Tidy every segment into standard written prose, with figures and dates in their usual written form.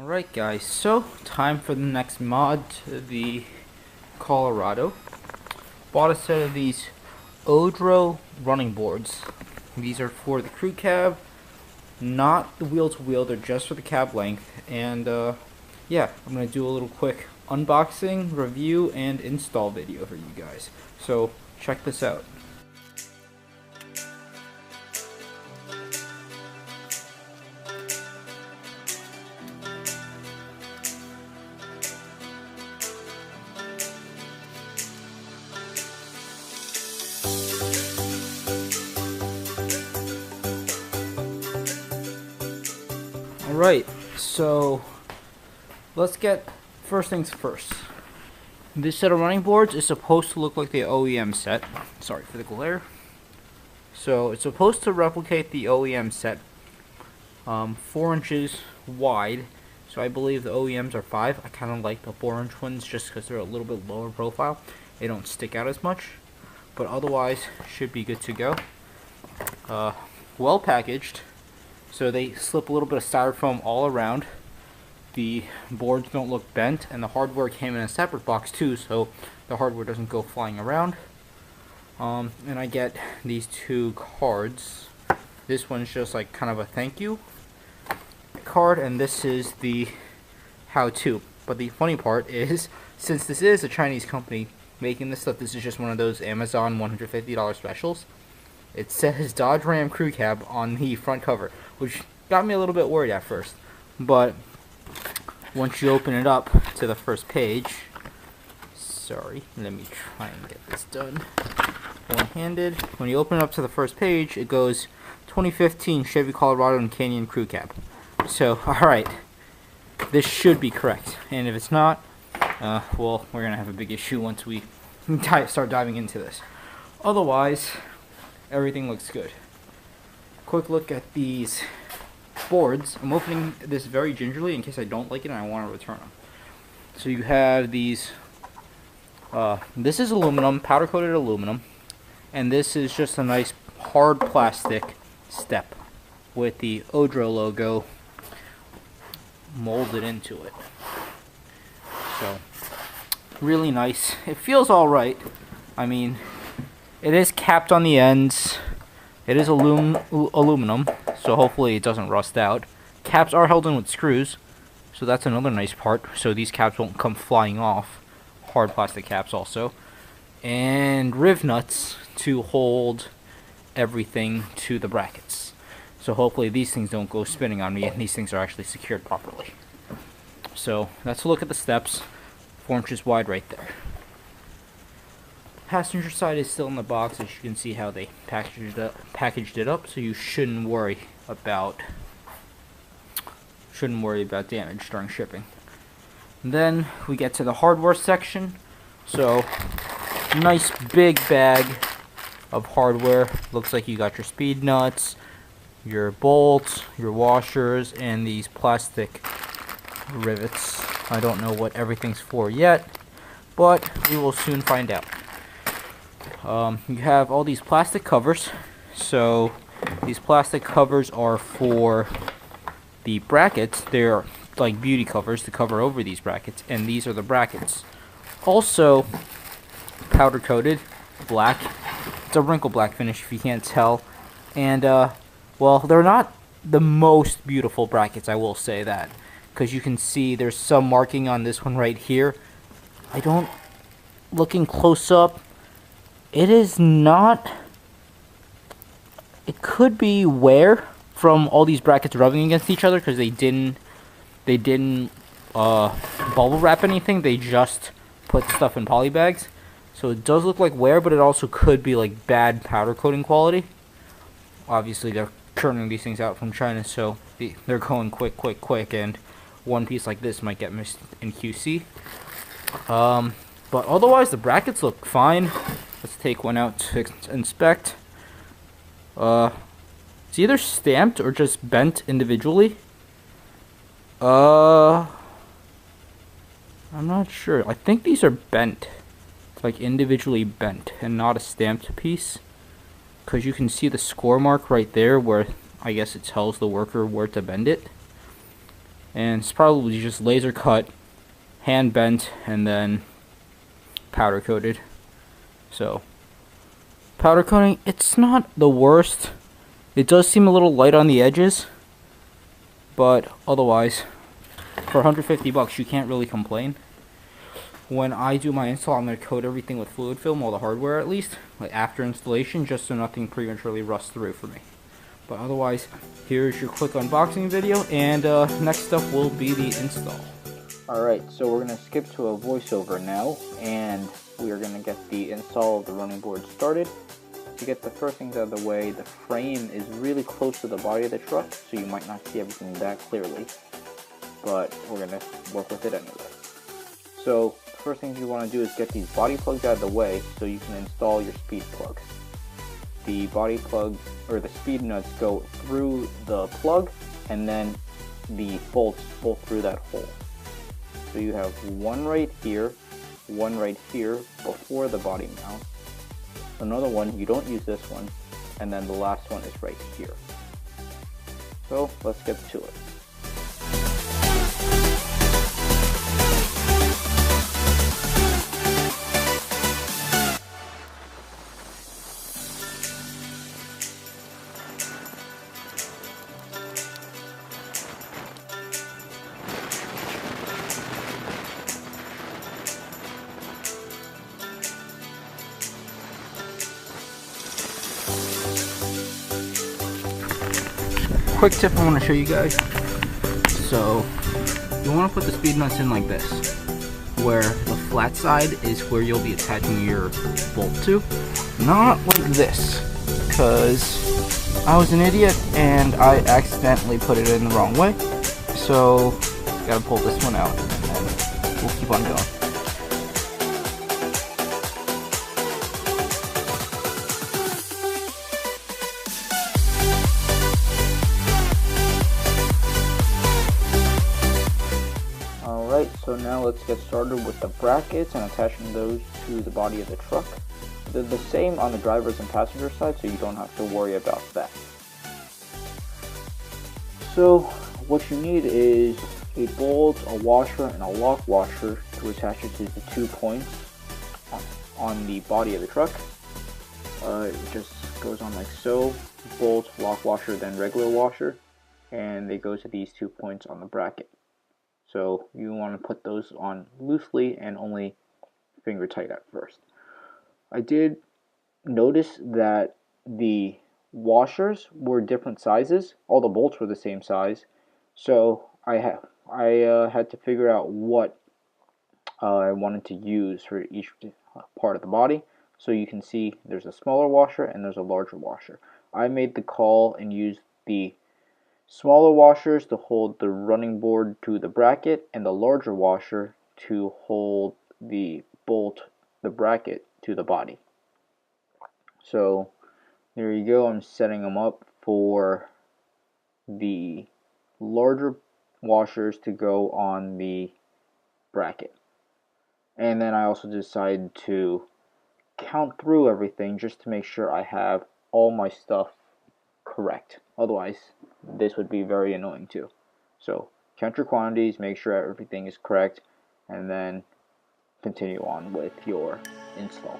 Alright guys, so time for the next mod to the Colorado. Bought a set of these OEDRO running boards. These are for the crew cab, not the wheel to wheel, they're just for the cab length. And yeah, I'm going to do a little quick unboxing, review, and install video for you guys. So check this out. Alright, so let's get first things first. This set of running boards is supposed to look like the OEM set. Sorry for the glare. So it's supposed to replicate the OEM set, 4 inches wide. So I believe the OEMs are 5. I kind of like the 4-inch ones just because they're a little bit lower profile. They don't stick out as much, but otherwise should be good to go. Well packaged. So they slip a little bit of styrofoam all around. The boards don't look bent, and the hardware came in a separate box too, so the hardware doesn't go flying around. And I get these 2 cards. This one's just like kind of a thank you card, and this is the how-to. But the funny part is, since this is a Chinese company making this stuff, this is just one of those Amazon $150 specials. It says Dodge Ram Crew Cab on the front cover, which got me a little bit worried at first. But once you open it up to the first page, sorry, let me try and get this done one-handed. When you open it up to the first page, it goes 2015 Chevy Colorado and Canyon Crew Cab. So, alright, this should be correct. And if it's not, well, we're going to have a big issue once we start diving into this. Otherwise, everything looks good. Quick look at these boards. I'm opening this very gingerly in case I don't like it and I want to return them. So you have these, this is aluminum, powder coated aluminum, and this is just a nice hard plastic step with the OEDRO logo molded into it. So really nice. It feels alright. I mean, it is capped on the ends. It is aluminum, so hopefully it doesn't rust out. Caps are held in with screws, so that's another nice part, so these caps won't come flying off. Hard plastic caps also. And riv nuts to hold everything to the brackets. So hopefully these things don't go spinning on me and these things are actually secured properly. So let's look at the steps. 4 inches wide right there. Passenger side is still in the box, as you can see how they packaged it up, so you shouldn't worry about damage during shipping. And then we get to the hardware section. So nice big bag of hardware. Looks like you got your speed nuts, your bolts, your washers, and these plastic rivets. I don't know what everything's for yet, but we will soon find out. You have all these plastic covers. So these plastic covers are for the brackets. They're like beauty covers to cover over these brackets, and these are the brackets. Also powder coated black. It's a wrinkle black finish if you can't tell. And well, they're not the most beautiful brackets, I will say that, because you can see there's some marking on this one right here. Looking close up, it is not. It could be wear from all these brackets rubbing against each other because they didn't bubble wrap anything. They just put stuff in poly bags. So it does look like wear, but it also could be like bad powder coating quality. Obviously, they're churning these things out from China, so they're going quick, and one piece like this might get missed in QC. But otherwise, the brackets look fine. Let's take one out to inspect. It's either stamped or just bent individually. I'm not sure. I think these are bent. It's like individually bent and not a stamped piece. Because you can see the score mark right there where I guess it tells the worker where to bend it. and it's probably just laser cut, hand bent, and then powder coated. So powder coating, it's not the worst. It does seem a little light on the edges, but otherwise for 150 bucks you can't really complain. When I do my install, I'm going to coat everything with fluid film, all the hardware at least, like after installation, just so nothing prematurely rusts through for me. But otherwise, here's your quick unboxing video, and next up will be the install. Alright, so we're going to skip to a voiceover now, and we are going to get the install of the running board started. To get the first things out of the way, the frame is really close to the body of the truck, so you might not see everything that clearly, but we're going to work with it anyway. So, the first thing you want to do is get these body plugs out of the way so you can install your speed plugs. The body plug, or the speed nuts, go through the plug, and then the bolts pull through that hole. So you have one right here before the body mount, another one, you don't use this one, and then the last one is right here. So let's get to it. Quick tip I want to show you guys. So you want to put the speed nuts in like this, where the flat side is where you'll be attaching your bolt to, not like this, because I was an idiot and I accidentally put it in the wrong way. So gotta pull this one out, and then we'll keep on going. So now let's get started with the brackets and attaching those to the body of the truck. They're the same on the driver's and passenger side, so you don't have to worry about that. So what you need is a bolt, a washer, and a lock washer to attach it to the 2 points on the body of the truck. It just goes on like so. Bolt, lock washer, then regular washer, and they go to these 2 points on the bracket. So you want to put those on loosely and only finger tight at first. I did notice that the washers were different sizes. All the bolts were the same size. So I had to figure out what I wanted to use for each part of the body. So you can see there's a smaller washer and there's a larger washer. I made the call and used the smaller washers to hold the running board to the bracket, and the larger washer to hold the bolt, the bracket, to the body. So there you go. I'm setting them up for the larger washers to go on the bracket. And then I also decided to count through everything just to make sure I have all my stuff correct. Otherwise, this would be very annoying too. So count your quantities, make sure everything is correct, and then continue on with your install.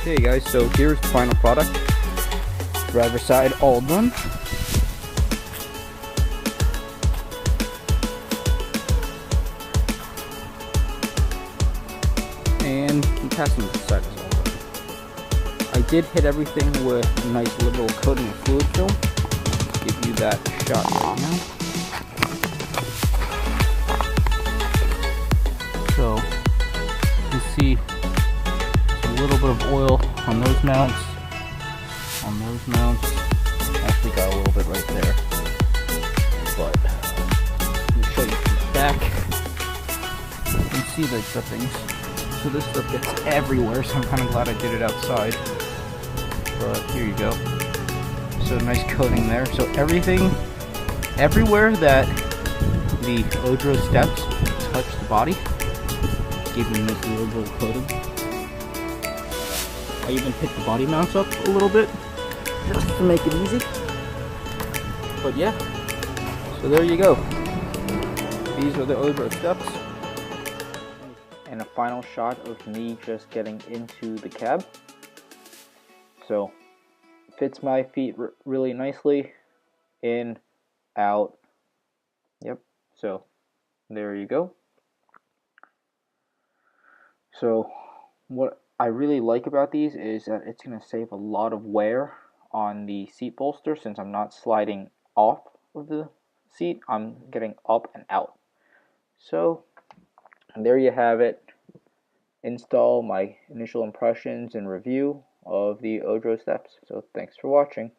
Okay guys, so here's the final product. Driver's side all done. And the passenger side is all done. I did hit everything with a nice liberal coating of fluid film. Give you that shot right now. So you see a little bit of oil on those mounts. Actually got a little bit right there. But let me show you from the back. You can see the drippings. So this stuff gets everywhere, so I'm kind of glad I did it outside. But here you go. So nice coating there. So everything, everywhere that the OEDRO steps touch the body, gave me a nice liberal coating. I even picked the body mounts up a little bit, just to make it easy. But yeah, so there you go. These are the OEDRO steps. And a final shot of me just getting into the cab. So, fits my feet really nicely. In, out. Yep, so there you go. So, what I really like about these is that it's going to save a lot of wear on the seat bolster, since I'm not sliding off of the seat, I'm getting up and out. So there you have it. Install my initial impressions and review of the OEDRO steps. So thanks for watching.